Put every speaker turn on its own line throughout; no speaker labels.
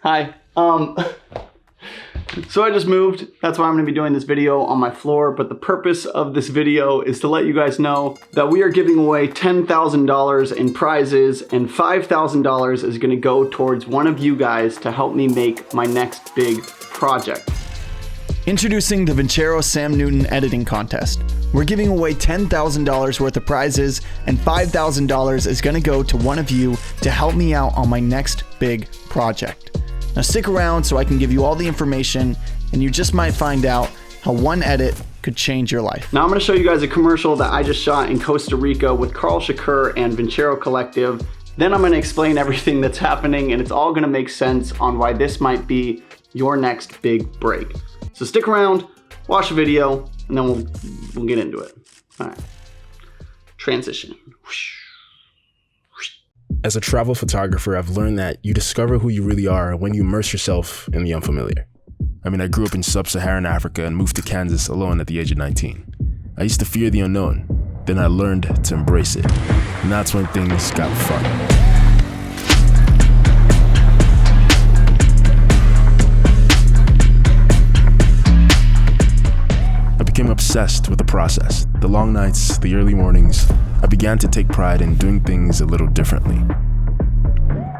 Hi. So I just moved. That's why I'm gonna be doing this video on my floor. But the purpose of this video is to let you guys know that we are giving away $10,000 in prizes, and $5,000 is gonna go towards one of you guys to help me make my next big project. Introducing the Vincero Sam Newton editing contest. We're giving away $10,000 worth of prizes, and $5,000 is gonna go to one of you to help me out on my next big project. Now stick around so I can give you all the information, and you just might find out how one edit could change your life. Now I'm gonna show you guys a commercial that I just shot in Costa Rica with Carl Shakur and Vincero Collective. Then I'm gonna explain everything that's happening, and it's all gonna make sense on why this might be your next big break. So stick around, watch the video, and then we'll get into it. All right, transition.
As a travel photographer, I've learned that you discover who you really are when you immerse yourself in the unfamiliar. I mean, I grew up in sub-Saharan Africa and moved to Kansas alone at the age of 19. I used to fear the unknown, then I learned to embrace it. And that's when things got fun. I became obsessed with the process. The long nights, the early mornings. I began to take pride in doing things a little differently.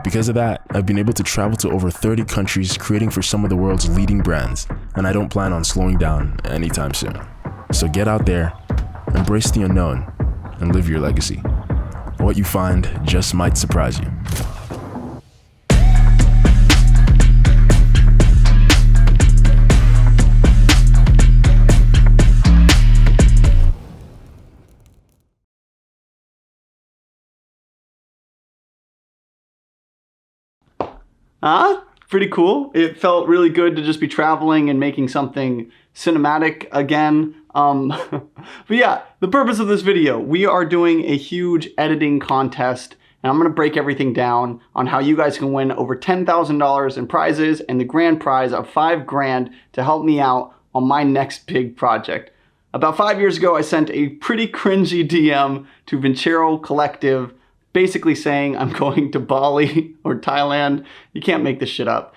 Because of that, I've been able to travel to over 30 countries, creating for some of the world's leading brands, and I don't plan on slowing down anytime soon. So get out there, embrace the unknown, and live your legacy. What you find just might surprise you.
Pretty cool. It felt really good to just be traveling and making something cinematic again. But yeah, the purpose of this video, we are doing a huge editing contest, and I'm gonna break everything down on how you guys can win over $10,000 in prizes and the grand prize of $5 grand to help me out on my next big project. About 5 years ago, I sent a pretty cringy DM to Vincero Collective, basically saying I'm going to Bali or Thailand, you can't make this shit up,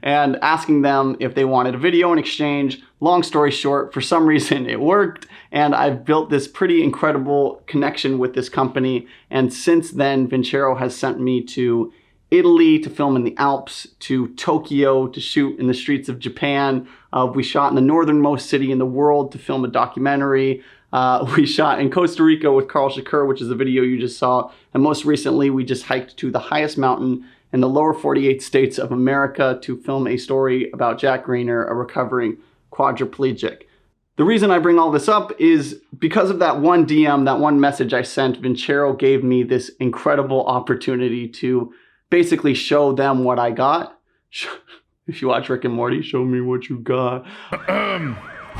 and asking them if they wanted a video in exchange. Long story short, for some reason it worked, and I've built this pretty incredible connection with this company, and since then Vincero has sent me to Italy to film in the Alps, to Tokyo to shoot in the streets of Japan. We shot in the northernmost city in the world to film a documentary. We shot in Costa Rica with Carl Shakur, which is the video you just saw. And most recently, we just hiked to the highest mountain in the lower 48 states of America to film a story about Jack Greener, a recovering quadriplegic. The reason I bring all this up is because of that one DM, that one message I sent, Vincero gave me this incredible opportunity to basically show them what I got. If you watch Rick and Morty, show me what you got.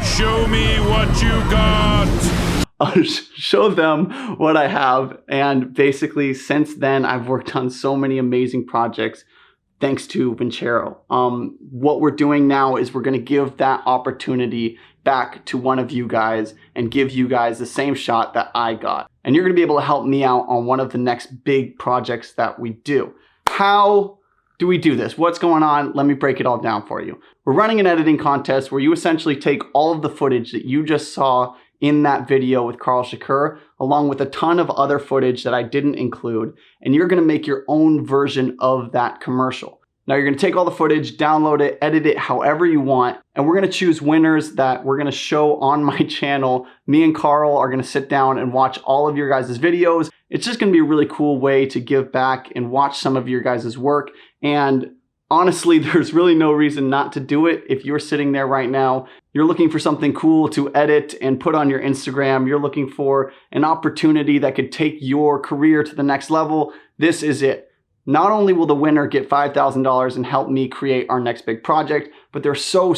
Show me what you got.
I'll show them what I have. And basically, since then, I've worked on so many amazing projects thanks to Vincero. What we're doing now is we're going to give that opportunity back to one of you guys and give you guys the same shot that I got. And you're going to be able to help me out on one of the next big projects that we do. How do we do this? What's going on? Let me break it all down for you. We're running an editing contest where you essentially take all of the footage that you just saw in that video with Carl Shakur, along with a ton of other footage that I didn't include, and you're gonna make your own version of that commercial. Now you're gonna take all the footage, download it, edit it however you want, and we're gonna choose winners that we're gonna show on my channel. Me and Carl are gonna sit down and watch all of your guys' videos. It's just gonna be a really cool way to give back and watch some of your guys' work. And honestly, there's really no reason not to do it. If you're sitting there right now, you're looking for something cool to edit and put on your Instagram, you're looking for an opportunity that could take your career to the next level, this is it. Not only will the winner get $5,000 and help me create our next big project, but there's so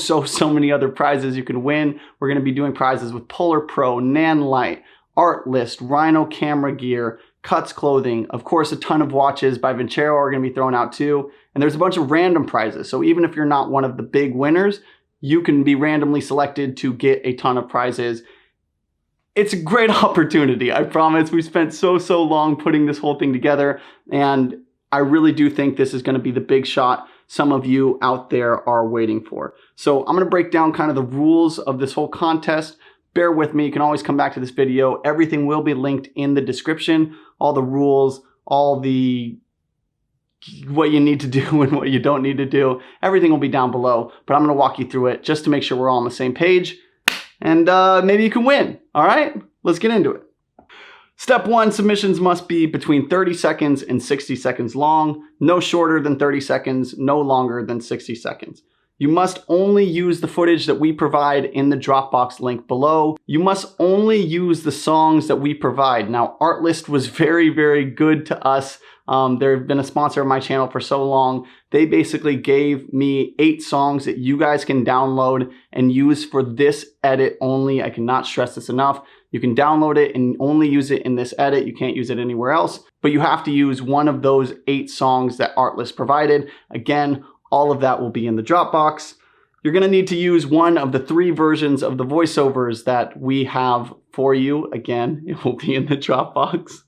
many other prizes you can win. We're gonna be doing prizes with Polar Pro, Nanlite, Artlist, Rhino camera gear, Cuts clothing, of course a ton of watches by Vincero are gonna be thrown out too, and there's a bunch of random prizes. So even if you're not one of the big winners, you can be randomly selected to get a ton of prizes. It's a great opportunity, I promise. We spent so long putting this whole thing together, and I really do think this is going to be the big shot some of you out there are waiting for. So I'm going to break down kind of the rules of this whole contest. Bear with me. You can always come back to this video. Everything will be linked in the description. All the rules, all the what you need to do and what you don't need to do. Everything will be down below, but I'm going to walk you through it just to make sure we're all on the same page. And maybe you can win. All right, let's get into it. Step 1, submissions must be between 30 seconds and 60 seconds long, no shorter than 30 seconds, no longer than 60 seconds. You must only use the footage that we provide in the Dropbox link below. You must only use the songs that we provide. Now, Artlist was very, very good to us. They've been a sponsor of my channel for so long. They basically gave me 8 songs that you guys can download and use for this edit only. I cannot stress this enough. You can download it and only use it in this edit. You can't use it anywhere else, but you have to use one of those 8 songs that Artlist provided. Again, all of that will be in the Dropbox. You're gonna need to use one of the 3 versions of the voiceovers that we have for you. Again, it will be in the Dropbox.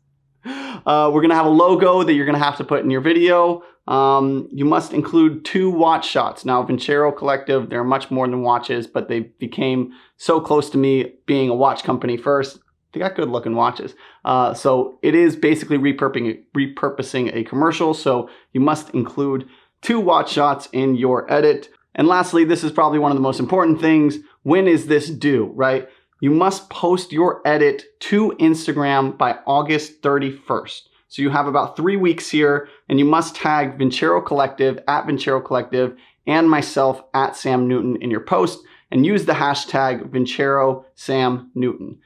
We're gonna have a logo that you're gonna have to put in your video. You must include 2 watch shots. Now, Vincero Collective, they're much more than watches, but they became so close to me being a watch company first. They got good looking watches. So it is basically repurposing a commercial. So you must include 2 watch shots in your edit. And lastly, this is probably one of the most important things. When is this due, right? You must post your edit to Instagram by August 31st. So you have about 3 weeks here, and you must tag Vincero Collective at Vincero Collective and myself at Sam Newton in your post, and use the hashtag Vincero Sam Newton.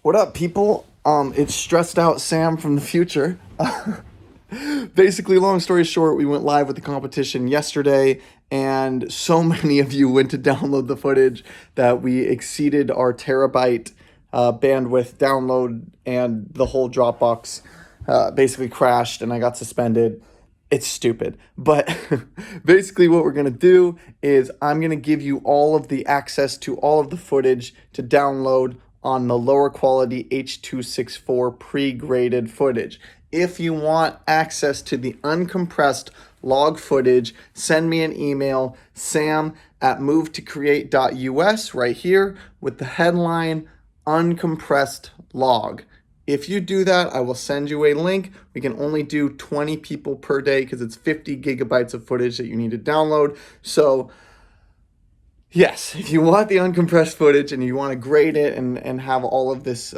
What up, people? It's stressed out Sam from the future. Basically, long story short, we went live with the competition yesterday, and so many of you went to download the footage that we exceeded our terabyte bandwidth download, and the whole Dropbox basically crashed and I got suspended. It's stupid. But basically what we're going to do is I'm going to give you all of the access to all of the footage to download on the lower quality H.264 pre-graded footage. If you want access to the uncompressed log footage, send me an email, sam@movetocreate.us, right here with the headline uncompressed log. If you do that, I will send you a link. We can only do 20 people per day because it's 50 gigabytes of footage that you need to download. So yes, if you want the uncompressed footage and you want to grade it and have all of this,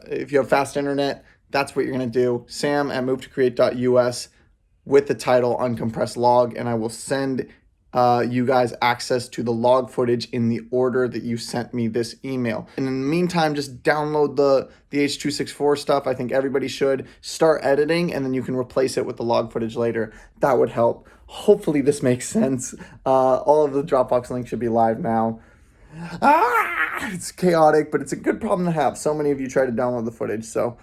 if you have fast internet, that's what you're going to do. sam@movetocreate.us with the title uncompressed log, and I will send you guys access to the log footage in the order that you sent me this email. And in the meantime, just download the H.264 stuff. I think everybody should start editing, and then you can replace it with the log footage later. That would help. Hopefully this makes sense. All of the Dropbox links should be live now. It's chaotic, but it's a good problem to have. So many of you try to download the footage. So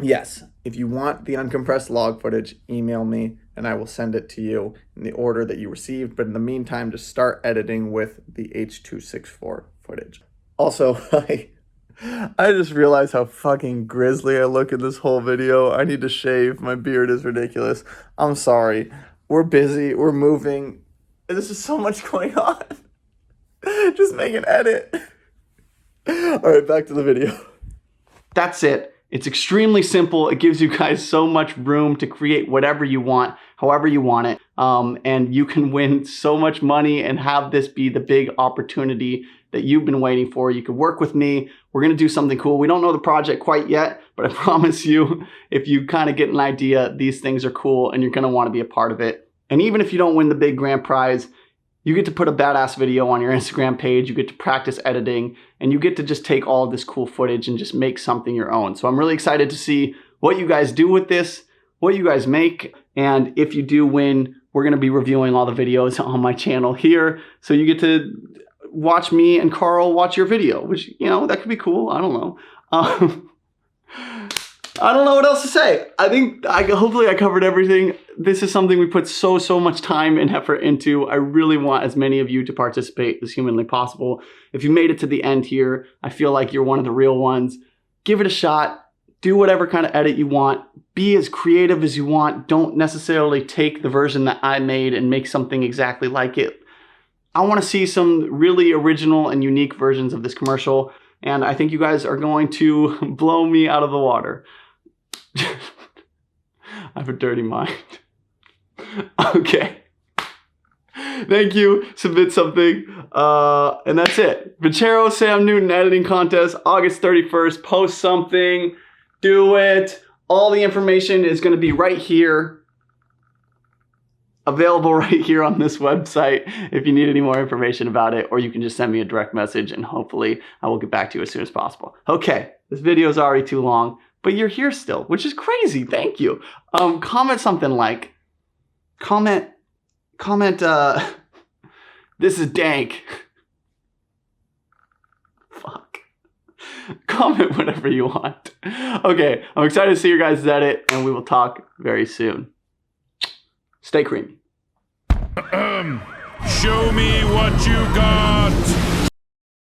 yes, if you want the uncompressed log footage, email me and I will send it to you in the order that you received. But in the meantime, just start editing with the H.264 footage. Also, I just realized how fucking grisly I look in this whole video. I need to shave. My beard is ridiculous. I'm sorry. We're busy. We're moving. This is so much going on. Just make an edit. All right, back to the video.
That's it. It's extremely simple. It gives you guys so much room to create whatever you want, however you want it. And you can win so much money and have this be the big opportunity that you've been waiting for. You could work with me. We're going to do something cool. We don't know the project quite yet, but I promise you, if you kind of get an idea, these things are cool and you're going to want to be a part of it. And even if you don't win the big grand prize, you get to put a badass video on your Instagram page, you get to practice editing, and you get to just take all of this cool footage and just make something your own. So I'm really excited to see what you guys do with this, what you guys make, and if you do win, we're gonna be reviewing all the videos on my channel here. So you get to watch me and Carl watch your video, which, you know, that could be cool, I don't know. I don't know what else to say. I think hopefully I covered everything. This is something we put so much time and effort into. I really want as many of you to participate as humanly possible. If you made it to the end here, I feel like you're one of the real ones. Give it a shot. Do whatever kind of edit you want. be as creative as you want. Don't necessarily take the version that I made and make something exactly like it. I want to see some really original and unique versions of this commercial, and I think you guys are going to blow me out of the water. I have a dirty mind. Okay. Thank you. Submit something. And that's it. Vincero Sam Newton editing contest, August 31st. Post something. Do it. All the information is going to be right here. Available right here on this website if you need any more information about it, or you can just send me a direct message and hopefully I will get back to you as soon as possible. Okay, this video is already too long, but you're here still, which is crazy. Thank you. Comment something like, comment, this is dank. Fuck. Comment whatever you want. Okay, I'm excited to see your guys' edit, and we will talk very soon. Stay creamy.
Show me what you got.